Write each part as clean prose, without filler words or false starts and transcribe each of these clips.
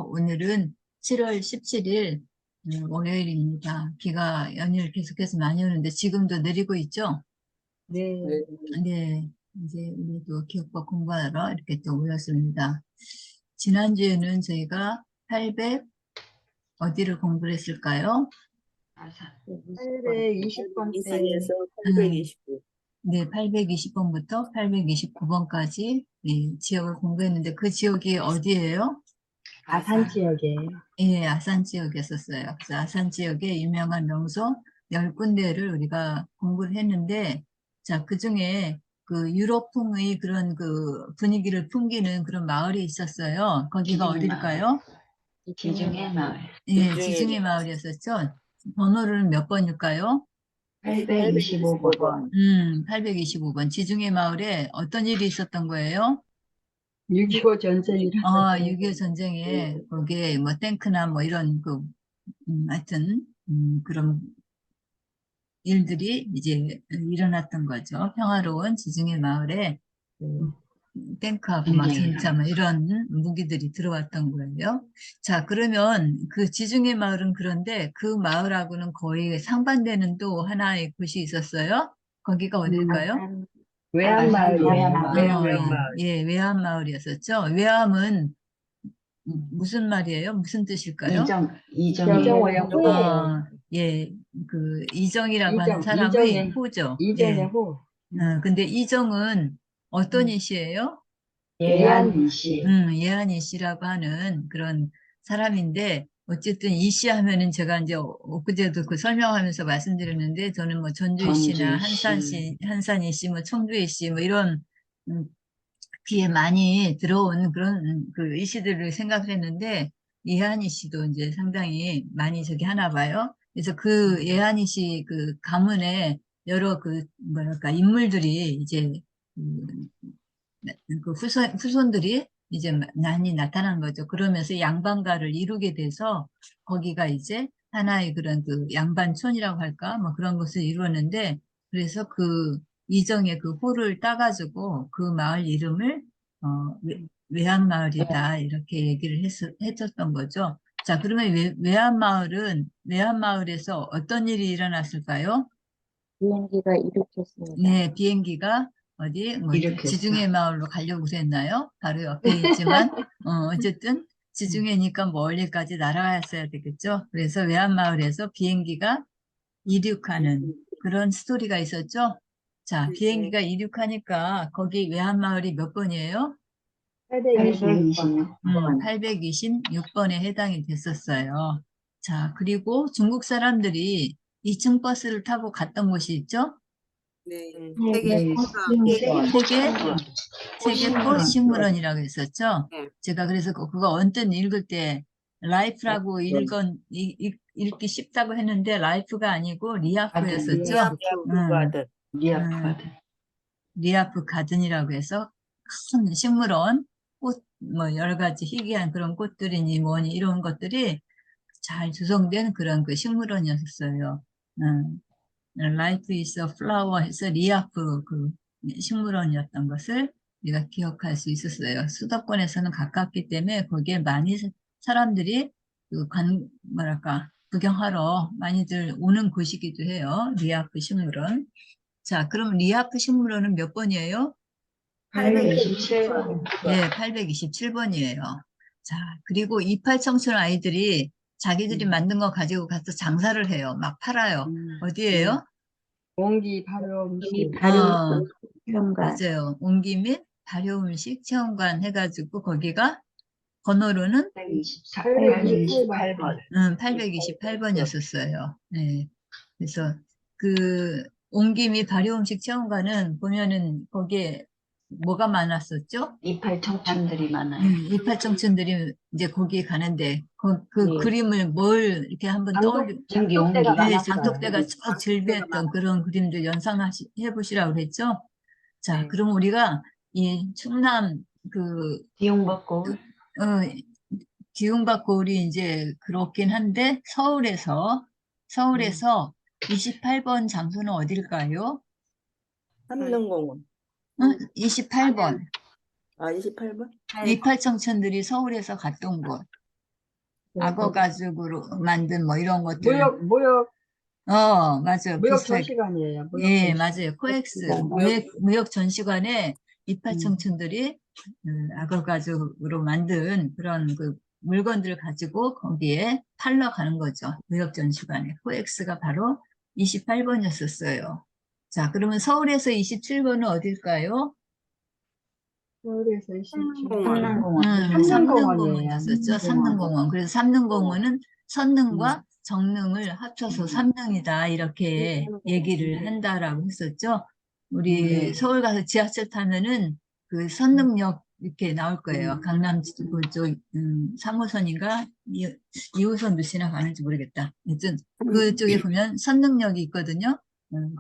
오늘은 7월 17일 월요일입니다. 비가 연이을 계속해서 많이 오는데 지금도 내리고 있죠? 네. 네, 이제 우리도 기억법 공부하러 이렇게 또 모였습니다. 지난주에는 저희가 800 어디를 공부를 했을까요? 820번 때 2번에서 음, 829. 네, 820번부터 829번까지 지역을 공부했는데 그 지역이 어디예요? 아산 지역이에요. 예, 아산 지역이었었어요. 그래서 아산 지역의 유명한 명소 10군데를 우리가 공부를 했는데, 자, 그 중에 그 유럽풍의 그런 그 분위기를 풍기는 그런 마을이 있었어요. 거기가 어딜까요? 지중해 마을. 예, 지중해 마을이었었죠. 번호를 몇 번일까요? 825번. 825번. 지중해 마을에 어떤 일이 있었던 거예요? 6.25 전쟁이 일어났어요. 6.25 전쟁에 거기에 뭐 탱크나 뭐 이런 그 하여튼 그런 일들이 이제 일어났던 거죠. 평화로운 지중해 마을에 그 탱크하고 막 전차 뭐 이런 무기들이 들어왔던 거예요. 자, 그러면 그 지중해 마을은 그런데 그 마을하고는 거의 상반되는 또 하나의 곳이 있었어요. 거기가 어딜까요? 외암 마을이에요. 예, 외암 마을이었었죠. 외암은 무슨 말이에요? 무슨 뜻일까요? 이정호의 후예요. 예, 그 이정이라고 하는 이정, 사람의 이정의, 후죠. 이정의 예. 후. 근데 이정은 어떤 이시예요? 예안이 씨. 예한이 씨라고 하는 그런 사람인데, 어쨌든 이 씨 하면은 제가 이제 엊그제도 그 설명하면서 말씀드렸는데, 저는 뭐 전주희 씨나 한산이 씨, 뭐 청주희 씨, 뭐 이런, 음, 귀에 많이 들어온 그런 그 이씨들을 생각을 했는데, 예한이 씨도 이제 상당히 많이 저기 하나 봐요. 그래서 그 예한이 씨 그 가문에 여러 그 뭐랄까 인물들이 이제 그 후손들이 이제 많이 나타난 거죠. 그러면서 양반가를 이루게 돼서 거기가 이제 하나의 그런 그 양반촌이라고 할까? 뭐 그런 것을 이루었는데, 그래서 그 이정의 그 호를 따가지고 그 마을 이름을 외암마을이다 이렇게 얘기를 해줬던 거죠. 자, 그러면 외암마을에서 어떤 일이 일어났을까요? 비행기가 이륙했습니다. 네, 비행기가 어디 뭐 지중해 마을로 가려고 그랬나요? 바로 옆에 있지만 어쨌든 지중해니까 멀리까지 날아갔어야 되겠죠. 그래서 외암마을에서 비행기가 이륙하는 그런 스토리가 있었죠. 자, 비행기가 이륙하니까 거기 외암마을이 몇 번이에요? 826번. 826번에 해당이 됐었어요. 자, 그리고 중국 사람들이 2층 버스를 타고 갔던 곳이 있죠? 네. 세계꽃 식물원이라고 했었죠. 네. 제가 그래서 그거 언뜻 읽을 때 라이프라고 읽기 쉽다고 했는데 라이프가 아니고 리아프였었죠. 리아프 가든이라고 해서 큰 식물원, 꽃, 뭐 여러 가지 희귀한 그런 꽃들이니 뭐니 이런 것들이 잘 조성된 그런 그 식물원이었어요. Life is a flower 해서 리아프 그 식물원이었던 것을 우리가 기억할 수 있었어요. 수도권에서는 가깝기 때문에 거기에 많이 사람들이 그 뭐랄까, 구경하러 많이들 오는 곳이기도 해요. 리아프 식물원. 자, 그럼 리아프 식물원은 몇 번이에요? 827번. 네, 827번이에요. 자, 그리고 이팔 청춘 아이들이 자기들이 만든 거 가지고 가서 장사를 해요. 막 팔아요. 어디예요? 공기 발효음식. 맞아요. 옹기 및 발효음식 체험관 해가지고 거기가 번호로는 828번. 828번이었었어요. 네. 그래서 그 옹기 및 발효음식 체험관은 보면은 거기에 뭐가 많았었죠? 이팔 청춘들이 많아요. 이팔 청춘들이 이제 거기에 가는데 그 그림을 뭘 이렇게 한번 장독대가 네, 많았어요. 장독대가 쭉 질비했던 그런 그림들 해보시라고 그랬죠? 자, 그럼 우리가 이 충남 그 기용박골. 기흥박 고을이 이제 그렇긴 한데 서울에서 28번 장소는 어딜까요? 삼릉공원. 28번. 28번? 이팔 청춘들이 서울에서 갔던 곳. 악어 가죽으로 만든 뭐 이런 것들. 무역 맞아요. 무역 비슷하게. 전시관이에요. 무역 예, 전시관. 맞아요. 코엑스 무역. 무역 전시관에 이팔 음. 청춘들이 악어 가죽으로 만든 그런 그 물건들을 가지고 거기에 팔러 가는 거죠. 무역 전시관에. 코엑스가 바로 28번이었었어요. 자, 그러면 서울에서 27번은 어딜까요? 서울에서 27. 삼릉공원. 삼릉공원. 삼릉공원이에요. 삼릉공원이었었죠. 삼릉공원. 그래서 삼릉공원은 선릉과 정릉을 합쳐서 삼릉이다 이렇게 얘기를 한다라고 했었죠. 우리 네. 서울 가서 지하철 타면은 그 선릉역 이렇게 나올 거예요. 강남 그쪽 3호선인가 2호선 몇이나 가는지 모르겠다. 하여튼 그쪽에 보면 선릉역이 있거든요.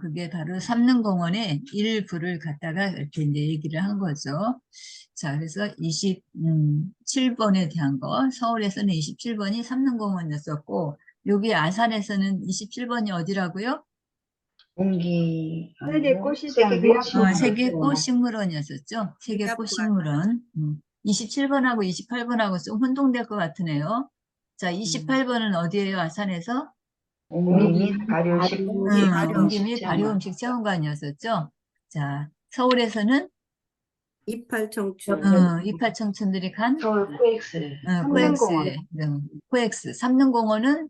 그게 바로 삼릉공원의 일부를 갖다가 이렇게 이제 얘기를 한 거죠. 자, 그래서 27번에 대한 거, 서울에서는 27번이 삼릉공원이었었고, 여기 아산에서는 27번이 어디라고요? 공기. 세계 꽃시장 세계 미아프 꽃시장. 세계 꽃식물원이었었죠. 세계 미아프 꽃식물원. 27번하고 28번하고 좀 혼동될 것 같으네요. 자, 28번은 어디예요? 아산에서? 공기 및 발효식 공기 및 체험관. 발효음식 체험관이었었죠. 자, 서울에서는 이팔 청춘. 이팔 청춘들이 간 서울 코엑스. 코엑스에, 코엑스. 삼릉공원은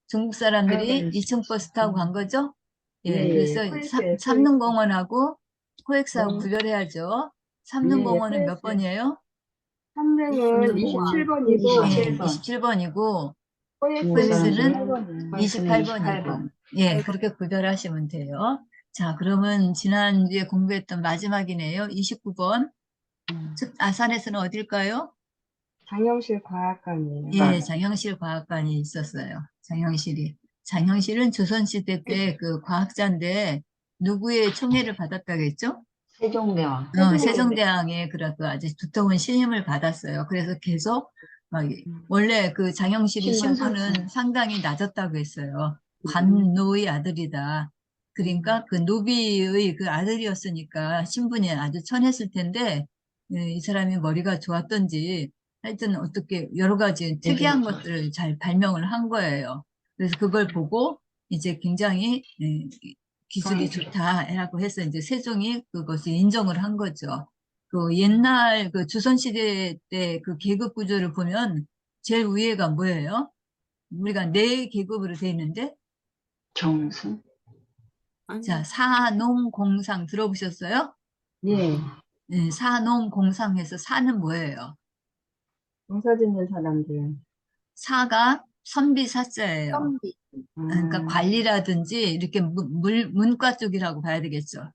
중국 사람들이 팔번. 2층 버스 타고 간 거죠? 예, 네, 그래서 코엑스예요, 삼릉공원하고 코엑스하고 네. 구별해야죠. 삼릉공원은 몇 코엑스예요. 번이에요? 삼릉은 27번이고 27번. 27번이고, 중국사람들은 코엑스는 28번. 28번이고. 예, 그렇게 구별하시면 돼요. 자, 그러면 지난주에 공부했던 마지막이네요. 29번. 아산에서는 어딜까요? 장영실 과학관이에요. 예, 장영실 과학관이 있었어요. 장영실은 조선시대 때 그 과학자인데, 누구의 총애를 받았다겠죠? 세종대왕. 세종대왕의 그런 그 아주 두터운 신임을 받았어요. 그래서 계속, 원래 그 장영실이 신만 신분은 상당히 낮았다고 했어요. 관노의 아들이다. 그러니까 그 노비의 그 아들이었으니까 신분이 아주 천했을 텐데, 이 사람이 머리가 좋았던지, 하여튼 어떻게 여러 가지 특이한 것들을 잘 발명을 한 거예요. 그래서 그걸 보고 이제 굉장히 기술이 좋다라고 해서 이제 세종이 그것을 인정을 한 거죠. 그 옛날 그 조선시대 때 그 계급 구조를 보면 제일 위에가 뭐예요? 우리가 네 계급으로 돼 있는데, 정승. 자, 사농공상 들어보셨어요? 예, 네, 사농공상해서 사는 뭐예요? 농사 짓는 사람들. 사가 선비사자예요. 선비. 그러니까 관리라든지 이렇게 문과 쪽이라고 봐야 되겠죠.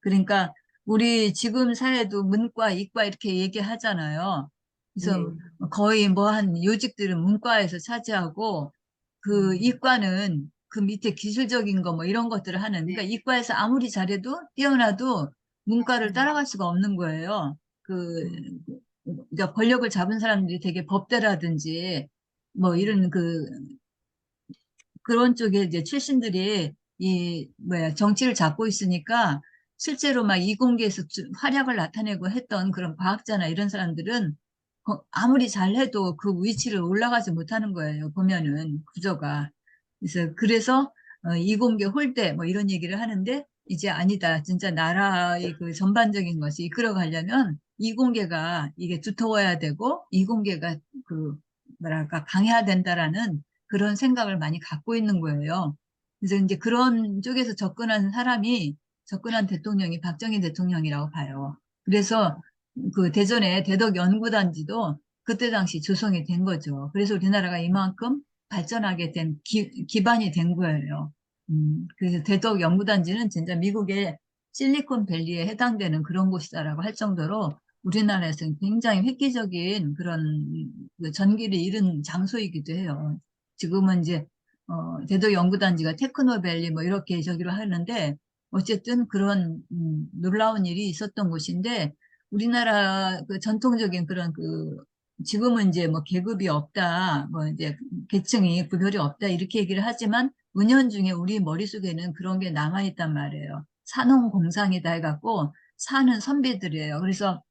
그러니까 우리 지금 사회도 문과, 이과 이렇게 얘기하잖아요. 그래서 거의 뭐 한 요직들은 문과에서 차지하고 그 이과는 그 밑에 기술적인 거 뭐 이런 것들을 하는, 그러니까 이과에서 아무리 잘해도 뛰어나도 문과를 따라갈 수가 없는 거예요. 그러니까 권력을 잡은 사람들이 되게 법대라든지 뭐 이런 그런 쪽에 이제 출신들이 정치를 잡고 있으니까 실제로 막 이공계에서 활약을 나타내고 했던 그런 과학자나 이런 사람들은 아무리 잘해도 그 위치를 올라가지 못하는 거예요. 보면은 구조가. 그래서 이공계 홀대 뭐 이런 얘기를 하는데 이제 아니다. 진짜 나라의 그 전반적인 것이 이끌어가려면 이공계가 이게 두터워야 되고 이공계가 뭐랄까 강해야 된다라는 그런 생각을 많이 갖고 있는 거예요. 그래서 이제 그런 쪽에서 접근한 대통령이 박정희 대통령이라고 봐요. 그래서 그 대전에 대덕연구단지도 그때 당시 조성이 된 거죠. 그래서 우리나라가 이만큼 발전하게 된 기반이 된 거예요. 그래서 대덕연구단지는 진짜 미국의 실리콘밸리에 해당되는 그런 곳이다라고 할 정도로 우리나라에서는 굉장히 획기적인 그런 그 전기를 이룬 장소이기도 해요. 지금은 이제 대도연구단지가 테크노밸리 뭐 이렇게 저기로 하는데 어쨌든 그런 놀라운 일이 있었던 곳인데 우리나라 그 전통적인 그런 지금은 이제 뭐 계급이 없다, 뭐 이제 계층이 구별이 없다 이렇게 얘기를 하지만 은연중에 우리 머릿속에는 그런 게 남아있단 말이에요. 산업공상이다 해갖고 사는 선비들이에요. 그래서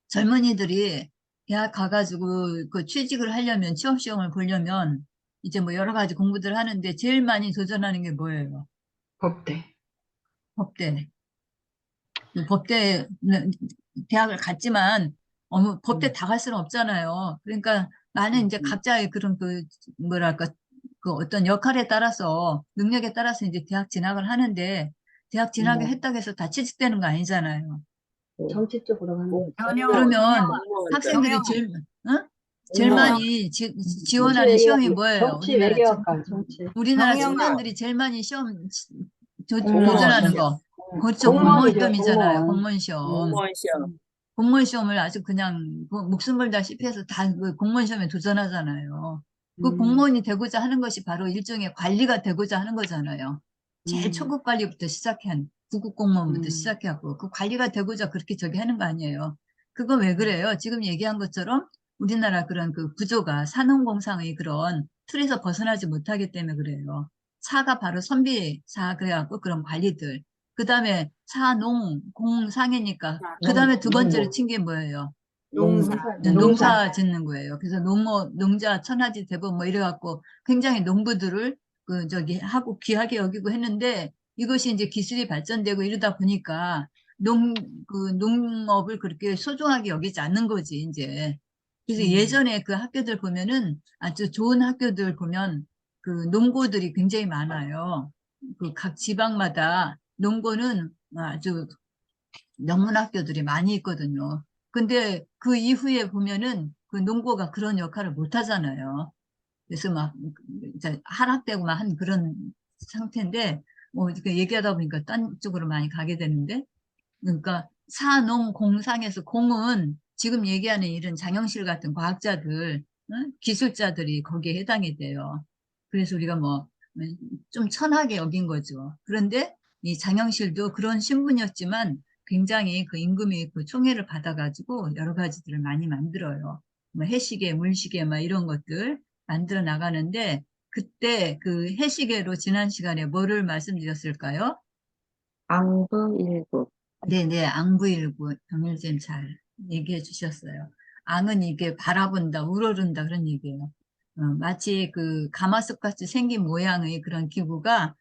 젊은이들이 대학 가가지고 그 취직을 하려면 취업 시험을 보려면 이제 뭐 여러 가지 공부들 하는데 제일 많이 도전하는 게 뭐예요? 법대. 법대. 그 법대 대학을 갔지만 법대 다 갈 수는 없잖아요. 그러니까 많은 이제 각자의 그런 그 뭐랄까 그 어떤 역할에 따라서 능력에 따라서 이제 대학 진학을 하는데 대학 진학을 했다고 해서 다 취직되는 거 아니잖아요. 정치 쪽으로 가는 거죠. 그러면 공무원 학생들이 제일 제일 공무원. 많이 정치 지원하는 시험이 외교, 뭐예요? 정치 외교학과, 정치. 우리나라 경영학. 청년들이 제일 많이 시험 공무원 도전하는 시험. 거. 그렇죠. 공무원이죠, 공무원 시험이잖아요. 공무원. 공무원 시험. 공무원 시험. 공무원 시험을 아주 그냥 목숨 걸다시피 해서 다 그 공무원 시험에 도전하잖아요. 그 공무원이 되고자 하는 것이 바로 일종의 관리가 되고자 하는 거잖아요. 제일 초급 관리부터 시작한 구급 공무원부터 시작해갖고 그 관리가 되고자 그렇게 저기 하는 거 아니에요. 그거 왜 그래요? 지금 얘기한 것처럼 우리나라 그런 그 구조가 산업공상의 그런 틀에서 벗어나지 못하기 때문에 그래요. 사가 바로 선비사 그래갖고 그런 관리들. 그 다음에 사농 공상이니까 그 다음에 두 번째로 친 게 뭐예요? 농사. 농사 짓는 거예요. 그래서 농자, 천하지 대법 뭐 이래갖고 굉장히 농부들을 그 저기 하고 귀하게 여기고 했는데 이것이 이제 기술이 발전되고 이러다 보니까 그 농업을 그렇게 소중하게 여기지 않는 거지, 이제. 그래서 예전에 그 학교들 보면은 아주 좋은 학교들 보면 그 농고들이 굉장히 많아요. 그 각 지방마다 농고는 아주 명문 학교들이 많이 있거든요. 근데 그 이후에 보면은 그 농고가 그런 역할을 못 하잖아요. 그래서 막 이제 하락되고 막 한 그런 상태인데 뭐 이렇게 얘기하다 보니까 딴 쪽으로 많이 가게 되는데 그러니까 사농공상에서 공은 지금 얘기하는 이런 장영실 같은 과학자들, 기술자들이 거기에 해당이 돼요. 그래서 우리가 뭐 좀 천하게 여긴 거죠. 그런데 이 장영실도 그런 신분이었지만 굉장히 그 임금이 그 총애를 받아가지고 여러 가지들을 많이 만들어요. 뭐 해시계, 물시계, 막 이런 것들 만들어 나가는데 그때 그 해시계로 지난 시간에 뭐를 말씀드렸을까요? 앙부일국. 네네, 앙부일구, 정일쌤 잘 얘기해 주셨어요. 앙은 이게 바라본다, 우러른다, 그런 얘기예요. 마치 그 가마솥 같이 생긴 모양의 그런 기구가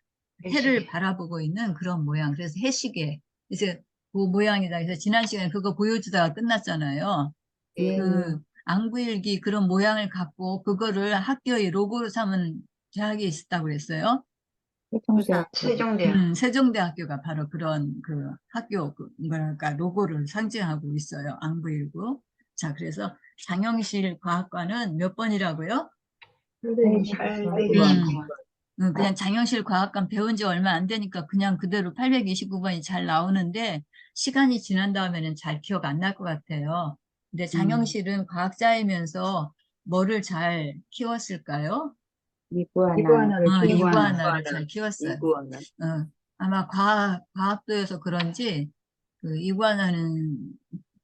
해를 해시계. 바라보고 있는 그런 모양. 그래서 해시계. 그래서 그 모양이다. 그래서 지난 시간에 그거 보여주다가 끝났잖아요. 예. 그 앙부일기 그런 모양을 갖고 그거를 학교의 로고로 삼은 대학이 있었다고 그랬어요. 세종대학. 세종대학교가 바로 그런 그 학교, 뭐랄까, 로고를 상징하고 있어요. 앙부일구. 자, 그래서 장영실 과학관은 몇 번이라고요? 329번. 829번. 그냥 장영실 과학관 배운 지 얼마 안 되니까 그냥 그대로 829번이 잘 나오는데 시간이 지난 다음에는 잘 기억 안 날 것 같아요. 근데 장영실은 과학자이면서 뭐를 잘 키웠을까요? 이구아나를 키우고 이구아나를 잘 키웠어요. 이구아나. 아마 과학도에서 그런지 그 이구아나는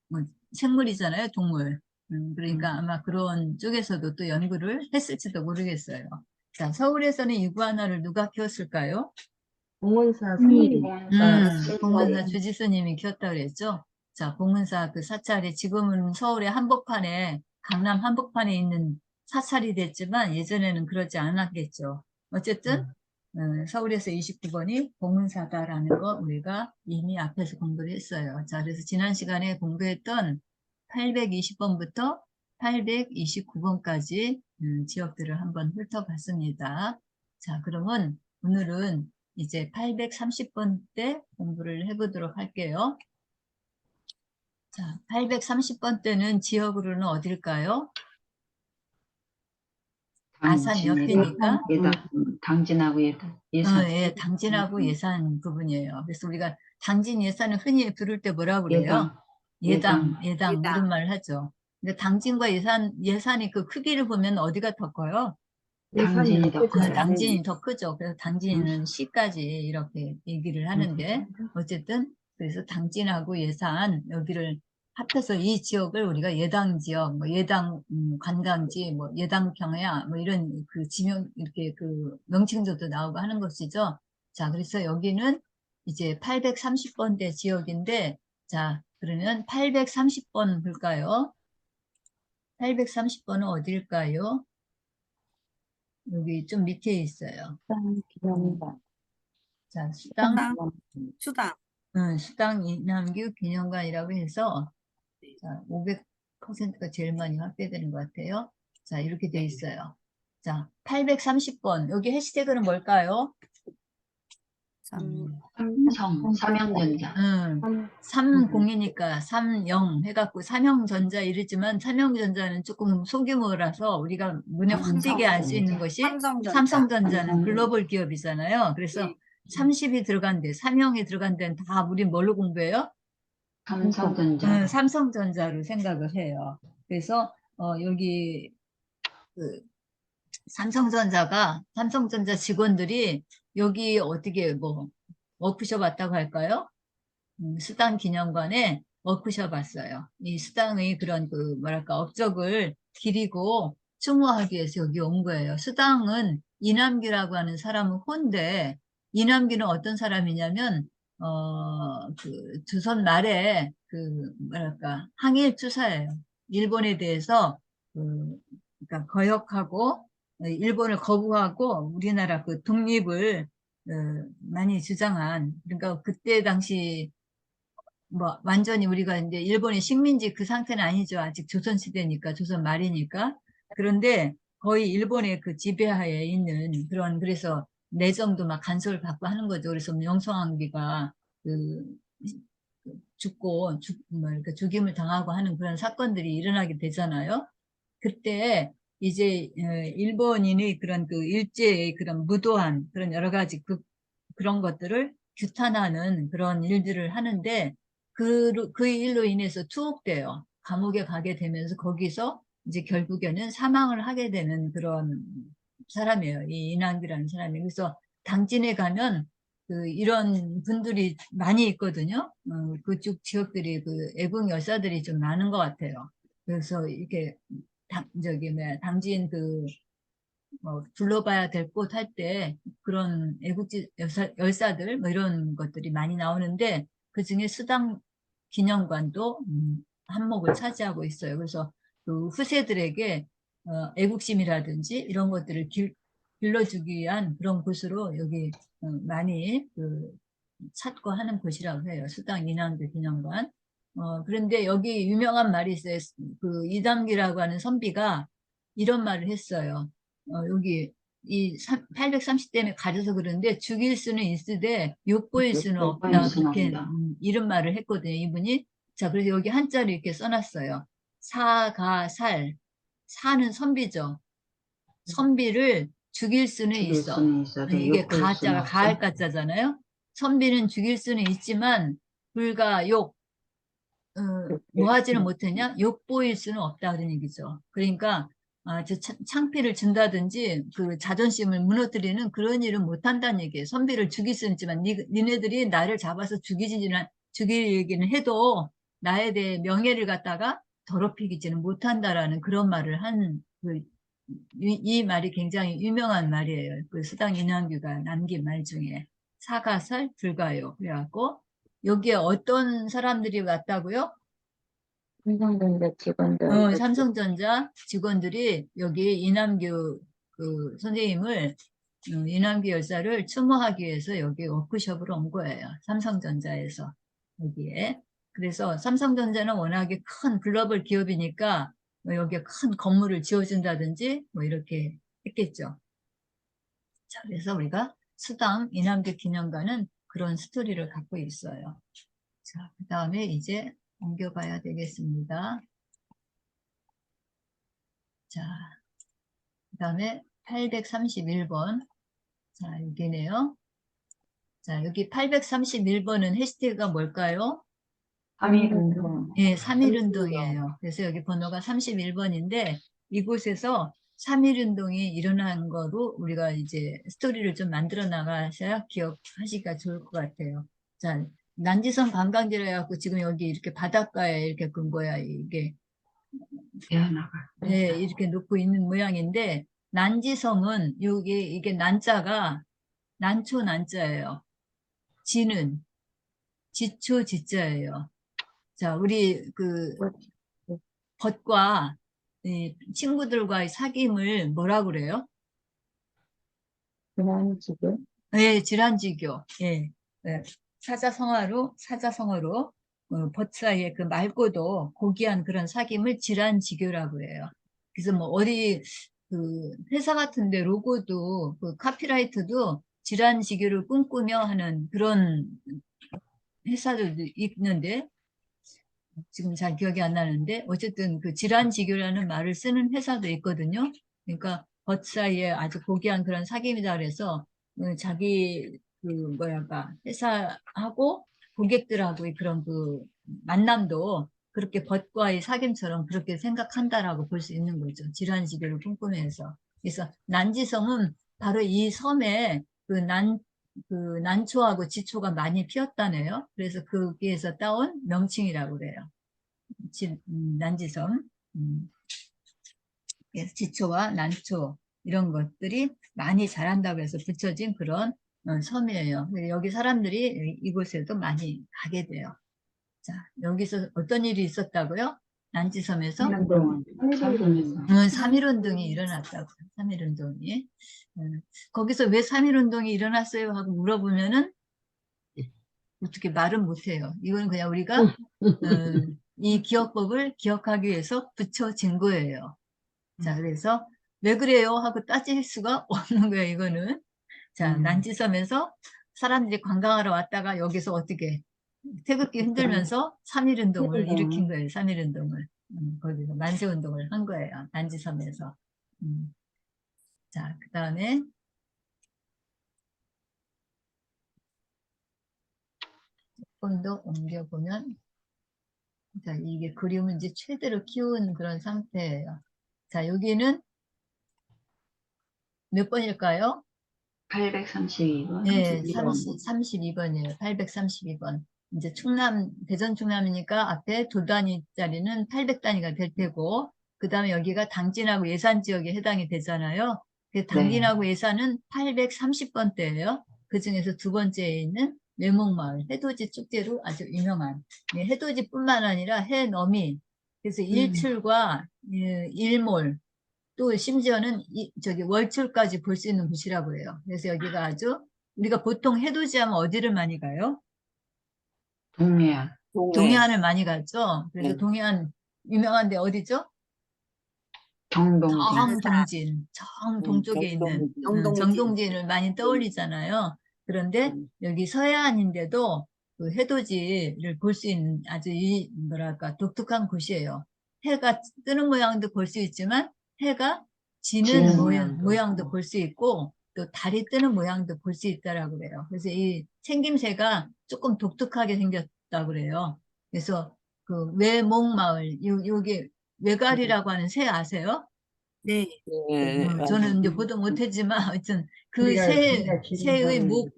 뭐 생물이잖아요, 동물. 그러니까 아마 그런 쪽에서도 또 연구를 했을지도 모르겠어요. 자, 서울에서는 이구아나를 누가 키웠을까요? 공원사 스님이 봉은사 주지스님이 키웠다고 그랬죠? 자, 봉은사 그 사찰이 지금은 서울의 한복판에, 강남 한복판에 있는 사찰이 됐지만 예전에는 그러지 않았겠죠. 어쨌든 서울에서 29번이 봉은사다라는 거 우리가 이미 앞에서 공부를 했어요. 자, 그래서 지난 시간에 공부했던 820번부터 829번까지 지역들을 한번 훑어봤습니다. 자, 그러면 오늘은 이제 830번 때 공부를 해보도록 할게요. 자, 830번 때는 지역으로는 어딜까요? 아산 옆이니까 예단. 당진하고 예산. 예, 당진하고 예산 부분이에요. 그래서 우리가 당진 예산을 흔히 부를 때 뭐라고 그래요? 예당. 예당, 이런 말을 하죠. 근데 당진과 예산이 그 크기를 보면 어디가 더 커요? 당진이 더 커요. 당진이 더 크죠. 그래서 당진은 시까지 이렇게 얘기를 하는데 어쨌든 그래서 당진하고 예산 여기를 합해서 이 지역을 우리가 예당 지역, 뭐 예당 관광지, 뭐 예당 평야, 뭐 이런 그 지명 이렇게 그 명칭조도 나오고 하는 것이죠. 자, 그래서 여기는 이제 830번대 지역인데 자, 그러면 830번 볼까요? 830번은 어딜까요? 여기 좀 밑에 있어요. 기념관. 자, 수당, 수당. 수당 이남규 기념관이라고 해서, 자, 500%가 제일 많이 확대되는 것 같아요. 자, 이렇게 돼 있어요. 자, 830번. 여기 해시태그는 뭘까요? 삼성전자. 30이니까 30 해갖고 삼형전자 이러지만 삼형전자는 조금 소규모라서 우리가 눈에 확 띄게 알 수 있는 것이 삼성전자는 글로벌 기업이잖아요. 그래서 30이 들어간대, 삼형이 들어간 데는 다 우리 뭘로 공부해요? 삼성전자. 삼성전자로 생각을 해요. 그래서 여기 그 삼성전자 직원들이 여기 어떻게 뭐 워크숍 왔다고 할까요? 수당 기념관에 워크숍 왔어요. 이 수당의 그런 그 뭐랄까 업적을 기리고 추모하기 위해서 여기 온 거예요. 수당은 이남규라고 하는 사람은 혼데 이남규는 어떤 사람이냐면 그 조선 말에 그 뭐랄까 항일 투사예요. 일본에 대해서 그러니까 거역하고 일본을 거부하고 우리나라 그 독립을 많이 주장한 그러니까 그때 당시 뭐 완전히 우리가 이제 일본의 식민지 그 상태는 아니죠. 아직 조선 시대니까 조선 말이니까. 그런데 거의 일본의 그 지배하에 있는 그런 그래서 내정도 막 간섭을 받고 하는 거죠. 그래서 명성황비가 그 죽고 뭐 이렇게 죽임을 당하고 하는 그런 사건들이 일어나게 되잖아요. 그때 이제 일본인의 그런 그 일제의 그런 무도한 그런 여러 가지 그런 것들을 규탄하는 그런 일들을 하는데 그 일로 인해서 투옥돼요. 감옥에 가게 되면서 거기서 이제 결국에는 사망을 하게 되는 그런 사람이에요. 이 이난규라는 사람이. 그래서 당진에 가면 이런 분들이 많이 있거든요. 그쪽 지역들이 그 애국 열사들이 좀 많은 것 같아요. 그래서 이렇게 저기 뭐야 당진 둘러봐야 될 곳 할 때 그런 애국지 열사들 뭐 이런 것들이 많이 나오는데 그중에 수당 기념관도 한몫을 차지하고 있어요. 그래서 그 후세들에게 애국심이라든지 이런 것들을 길러주기 위한 그런 곳으로 여기 많이 찾고 하는 곳이라고 해요. 수당 인왕대 기념관. 그런데 여기 유명한 말이 있어요. 그 이담기라고 하는 선비가 이런 말을 했어요. 여기 이 830대에 가려서 그러는데 죽일 수는 있으되 욕보일 수는 없다. 그렇게 이런 말을 했거든요. 이분이. 자, 그래서 여기 한자로 이렇게 써놨어요. 사가살. 사는 선비죠. 선비를 죽일 수는 있어. 이게 가자가 가할 가자잖아요. 선비는 죽일 수는 있지만 불가 욕 뭐 하지는 못했냐? 욕보일 수는 없다 그런 얘기죠. 그러니까 창피를 준다든지 그 자존심을 무너뜨리는 그런 일은 못한다는 얘기예요. 선비를 죽일 수는 있지만 니네들이 나를 잡아서 죽이기는 해도 나에 대해 명예를 갖다가 더럽히지는 못한다라는 그런 말을 이 말이 굉장히 유명한 말이에요. 그 수당 인왕규가 남긴 말 중에 사가설 불가요. 그래갖고 여기에 어떤 사람들이 왔다고요? 삼성전자 직원들. 삼성전자 직원들이 여기 이남규 그 선생님을 이남규 열사를 추모하기 위해서 여기 워크숍으로 온 거예요. 삼성전자에서 여기에. 그래서 삼성전자는 워낙에 큰 글로벌 기업이니까 뭐 여기에 큰 건물을 지어준다든지 뭐 이렇게 했겠죠. 자, 그래서 우리가 수당 이남규 기념관은 그런 스토리를 갖고 있어요. 자, 그 다음에 이제 옮겨가야 되겠습니다. 자, 그 다음에 831번. 자, 여기네요. 자, 여기 831번은 해시태그가 뭘까요? 3.1운동. 예, 3.1운동이에요. 그래서 여기 번호가 31번인데 이곳에서 3.1운동이 일어난 거로 우리가 이제 스토리를 좀 만들어 나가셔야 기억하시기가 좋을 것 같아요. 자, 난지성 관광지라 해갖고 지금 여기 이렇게 바닷가에 이렇게 이게 대하나가. 네, 이렇게 놓고 있는 모양인데 난지섬은 이게 난자가 난초 난자예요. 지는 지초 지자예요. 자, 우리 그 벗과 이 친구들과의 사귐을 뭐라 그래요? 지난지교. 예, 질환지교. 예. 예. 사자성어로 벗 사이에 그 맑고도 고귀한 그런 사귐을 질환지교라고 해요. 그래서 뭐 어디 그 회사 같은데 로고도 그 카피라이트도 질환지교를 꿈꾸며 하는 그런 회사들도 있는데 지금 잘 기억이 안 나는데 어쨌든 그 질환지교라는 말을 쓰는 회사도 있거든요. 그러니까 벗 사이에 아주 고귀한 그런 사귐이다 그래서 자기 그 뭐랄까 회사하고 고객들하고의 그런 그 만남도 그렇게 벗과의 사귐처럼 그렇게 생각한다라고 볼 수 있는 거죠. 질환지교를 꿈꾸면서. 그래서 난지섬은 바로 이 섬에 그 난초하고 지초가 많이 피었다네요. 그래서 거기에서 따온 명칭이라고 그래요. 난지섬. 그래서 지초와 난초 이런 것들이 많이 자란다고 해서 붙여진 그런 섬이에요. 여기 사람들이 이곳에도 많이 가게 돼요. 자, 여기서 어떤 일이 있었다고요? 난지섬에서? 삼일운동은 3.1운동이 일어났다고. 3.1운동이. 거기서 왜 3.1운동이 일어났어요? 하고 물어보면은 어떻게 말은 못해요. 이건 그냥 우리가 이 기억법을 기억하기 위해서 붙여진 거예요. 자, 그래서 왜 그래요? 하고 따질 수가 없는 거예요, 이거는. 자, 난지섬에서 사람들이 관광하러 왔다가 여기서 어떻게 태극기 흔들면서 3.1운동을 일으킨 거예요, 3.1운동을. 거기서 만세운동을 한 거예요, 난지섬에서. 자, 그 다음에 조금 더 옮겨보면 자, 이게 그림은 이제 최대로 키운 그런 상태예요. 자, 여기는 몇 번일까요? 832번. 네, 32번이에요. 832번. 이제 대전 충남이니까 앞에 두 단위짜리는 800단위가 될 테고, 그 다음에 여기가 당진하고 예산 지역에 해당이 되잖아요. 당진하고 예산은 830번대예요. 그 중에서 두 번째에 있는 외목마을, 해돋이 축제로 아주 유명한, 해돋이뿐만 아니라 해넘이, 그래서 일출과 일몰, 또 심지어는 저기 월출까지 볼 수 있는 곳이라고 해요. 그래서 여기가 아주 우리가 보통 해돋이 하면 어디를 많이 가요? 동해안. 동해안을 많이 갔죠. 그래서 네. 동해안 유명한 데 어디죠? 경동진. 정 동쪽에 있는 정동진. 정동진을 많이 떠올리잖아요. 그런데 여기 서해안인데도 그 해돋이를 볼 수 있는 아주 뭐랄까 독특한 곳이에요. 해가 뜨는 모양도 볼 수 있지만 해가 지는 지는 모양도 볼 수 있고 또 달이 뜨는 모양도 볼 수 있다라고 그래요. 그래서 이 생김새가 조금 독특하게 생겼다고 그래요. 그래서 그 외목마을 요게 외갈이라고 하는 새 아세요? 네. 저는 이제 보도 못했지만 하여튼 그 새의 목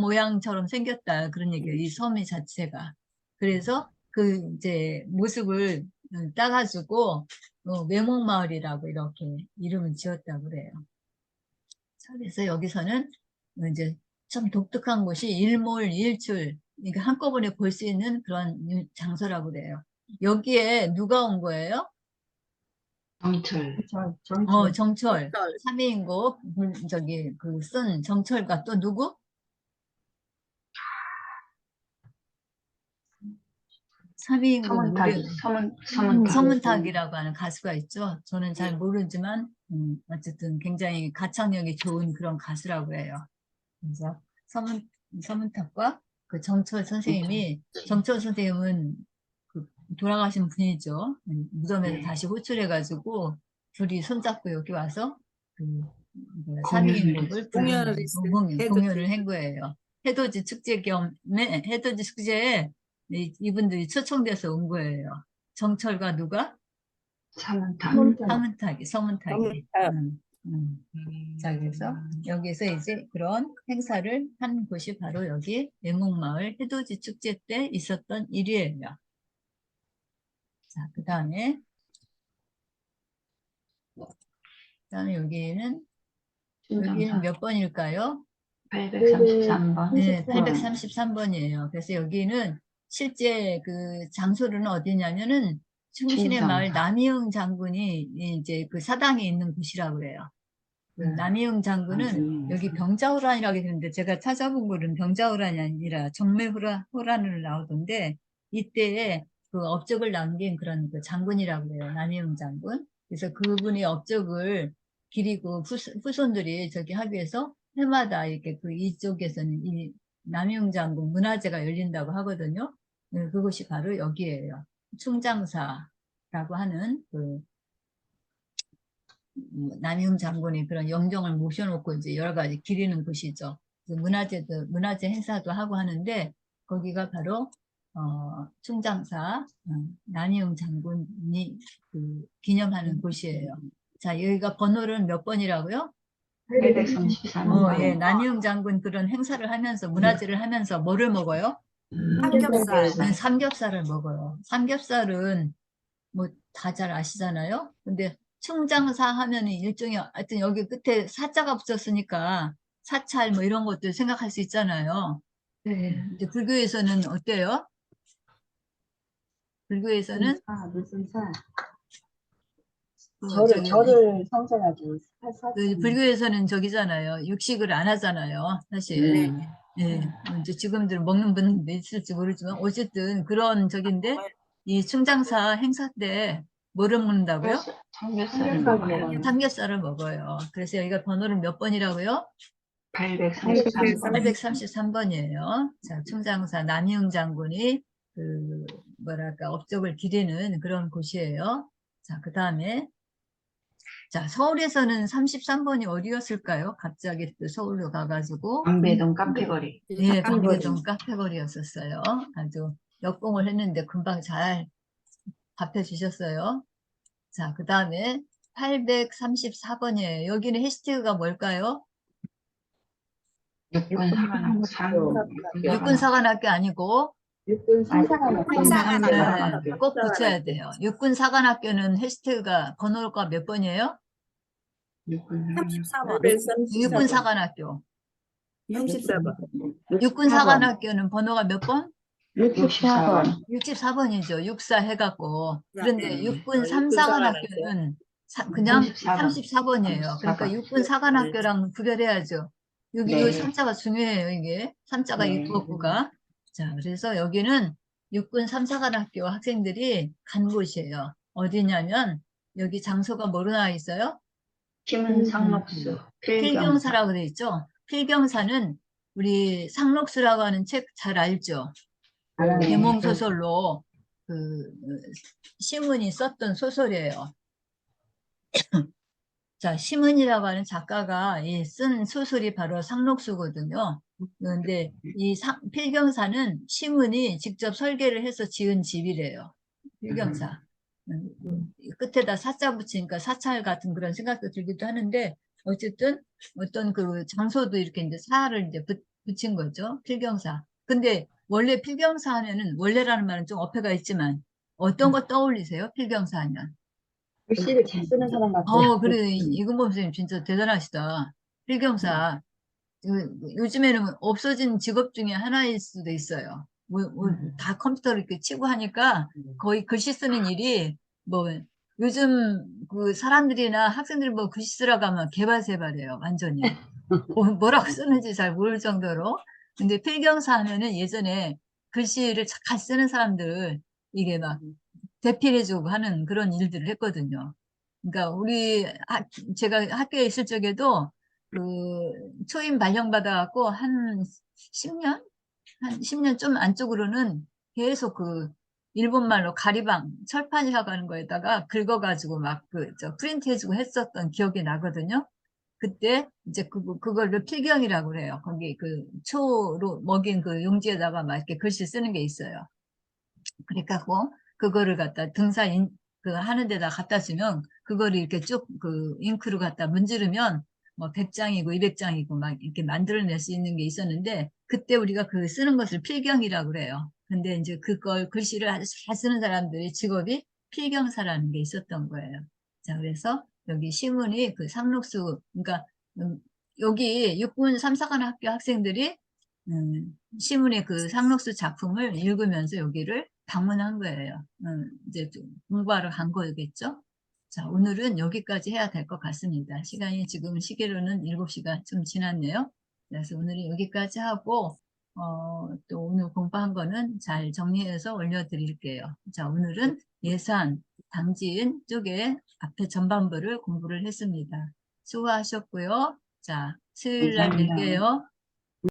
모양처럼 생겼다 그런 얘기예요. 이 섬이 자체가. 그래서 그 이제 모습을 따가지고 외목마을이라고 이렇게 이름을 지었다고 그래요. 자, 그래서 여기서는 이제 참 독특한 곳이 일몰, 일출 이게 한꺼번에 볼 수 있는 그런 장소라고 그래요. 여기에 누가 온 거예요? 정철. 정철. 3위인곡, 저기, 쓴 정철과 또 누구? 서문탁이. 3위인곡, 서문탁이라고 하는 가수가 있죠. 저는 잘 모르지만, 어쨌든 굉장히 가창력이 좋은 그런 가수라고 해요. 그래서 서문탁과 그 정철 선생님이, 정철 선생님은 그 돌아가신 분이죠. 무덤에서 네. 다시 호출해가지고, 둘이 손잡고 여기 와서, 그, 공연을 3인곡을 공연을 공연을 한 거예요. 해돋이 축제 겸에, 해돋이 축제에 이분들이 초청돼서 온 거예요. 정철과 누가? 서문탁. 서문탁이. 자, 그래서 여기서 이제 그런 행사를 한 곳이 바로 여기 외목마을 해돋이 축제 때 있었던 일이에요. 자, 그 다음에 여기는 몇 번일까요? 833번. 네, 833번이에요. 그래서 여기는 실제 그 장소는 어디냐면은 충신의 마을 충정사. 남이응 장군이 이제 그 사당에 있는 곳이라고 그래요. 그 남이응 장군은 여기 병자호란이라고 했는데 제가 찾아본 거는 병자호란이 아니라 정매호란으로 나오던데 이때에 그 업적을 남긴 그런 그 장군이라고 해요. 남이응 장군. 그래서 그분의 업적을 기리고 후손들이 저기 하기 위해서 해마다 이렇게 그 이쪽에서는 이 남이응 장군 문화제가 열린다고 하거든요. 그것이 바로 여기에요. 충장사라고 하는 그 남이응 장군이 그런 영정을 모셔놓고 이제 여러 가지 기리는 곳이죠. 그래서 문화제 행사도 하고 하는데 거기가 바로 충장사 남이응 장군이 그 기념하는 곳이에요. 자, 여기가 번호는 몇 번이라고요? 833번. 예, 남이응 장군 그런 행사를 하면서 문화제를 하면서 뭐를 먹어요? 삼겹살. 삼겹살을 먹어요. 삼겹살은 뭐 다 잘 아시잖아요. 근데 충장사 하면은 일종의 하여튼 여기 끝에 사자가 붙었으니까 사찰 뭐 이런 것들 생각할 수 있잖아요. 네. 근데 불교에서는 어때요? 불교에서는 무슨 사? 저기 성전하지. 그 불교에서는 저기잖아요. 육식을 안 하잖아요. 사실. 네. 예, 뭐 이제 지금들 먹는 분도 있을지 모르지만 어쨌든 그런 적인데 이 충장사 행사 때 뭐를 먹는다고요? 삼겹살을 먹어요. 삼겹살을 먹어요. 그래서 여기가 번호는 몇 번이라고요? 833번. 833번이에요. 자, 충장사 남이응 장군이 그 뭐랄까 업적을 기리는 그런 곳이에요. 자, 그 다음에 자, 서울에서는 33번이 어디였을까요? 갑자기 또 서울로 가가지고 방배동 카페거리. 예, 방배동 카페거리였었어요. 아주 역공을 했는데 금방 잘 답해 주셨어요. 자, 그 다음에 834번이에요. 여기는 해시태그가 뭘까요? 육군사관학교 아니고 육군 삼사관학교. 네, 꼭 붙여야 돼요. 육군사관학교는 해시태그가 번호가 몇 번이에요? 34번. 육군사관학교. 34번. 육군사관학교는 번호가 몇 번? 64번. 64번이죠. 육사 해갖고. 그런데 네. 육군 삼사관학교는 그냥 34번이에요. 그러니까 34번. 육군 사관학교랑 구별해야죠. 여기 네. 이 삼자가 중요해요, 이게. 삼자가 네. 입구가. 자, 그래서 여기는 육군 삼사관학교 학생들이 간 곳이에요. 어디냐면 여기 장소가 뭐로 나와 있어요? 팀은 상록수. 필경사. 필경사라고 돼 있죠. 필경사는 우리 상록수라고 하는 책 잘 알죠? 네. 계몽 소설로 그 시문이 썼던 소설이에요. 자, 시문이라고 하는 작가가 쓴 소설이 바로 상록수거든요. 그런데 이 필경사는 시문이 직접 설계를 해서 지은 집이래요. 필경사. 끝에다 사자 붙이니까 사찰 같은 그런 생각도 들기도 하는데 어쨌든 어떤 그 장소도 이렇게 이제 사를 이제 붙인 거죠. 필경사. 근데 원래 필경사 하면은 원래라는 말은 좀 어폐가 있지만 어떤 거 떠올리세요? 필경사 하면. 글씨를 잘 쓰는 사람 같아요. 그래. 이근범 선생님 진짜 대단하시다. 필경사. 요즘에는 없어진 직업 중에 하나일 수도 있어요. 다 컴퓨터를 이렇게 치고 하니까 거의 글씨 쓰는 일이 뭐 요즘 그 사람들이나 학생들이 뭐 글씨 쓰라고 하면 개발세발이에요. 완전히. 뭐라고 쓰는지 잘 모를 정도로. 근데 필경사 하면은 예전에 글씨를 잘 쓰는 사람들 이게 막 대필해주고 하는 그런 일들을 했거든요. 그러니까 제가 학교에 있을 적에도 그 초임 발령받아갖고 한 10년? 한 10년 좀 안쪽으로는 계속 그 일본말로 가리방, 철판이라고 하는 거에다가 긁어가지고 막 프린트 해주고 했었던 기억이 나거든요. 그때 이제 그걸로 필경이라고 그래요. 거기 그 초로 먹인 그 용지에다가 막 이렇게 글씨 쓰는 게 있어요. 그러니까 그거를 갖다 그 하는 데다 갖다 주면 그거를 이렇게 쭉 그 잉크로 갖다 문지르면 뭐 100장이고 200장이고 막 이렇게 만들어낼 수 있는 게 있었는데 그때 우리가 그 쓰는 것을 필경이라고 그래요. 근데 이제 그걸 글씨를 아주 잘 쓰는 사람들의 직업이 필경사라는 게 있었던 거예요. 자, 그래서 여기 시문이 그 상록수 그러니까 여기 육군 삼사관 학교 학생들이 시문의 그 상록수 작품을 읽으면서 여기를 방문한 거예요. 이제 좀 공부하러 간 거겠죠? 자, 오늘은 여기까지 해야 될 것 같습니다. 시간이 지금 시계로는 7시가 좀 지났네요. 그래서 오늘은 여기까지 하고, 또 오늘 공부한 거는 잘 정리해서 올려드릴게요. 자, 오늘은 예산, 당진 쪽에 앞에 전반부를 공부를 했습니다. 수고하셨고요. 자, 수요일 날 감사합니다. 뵐게요.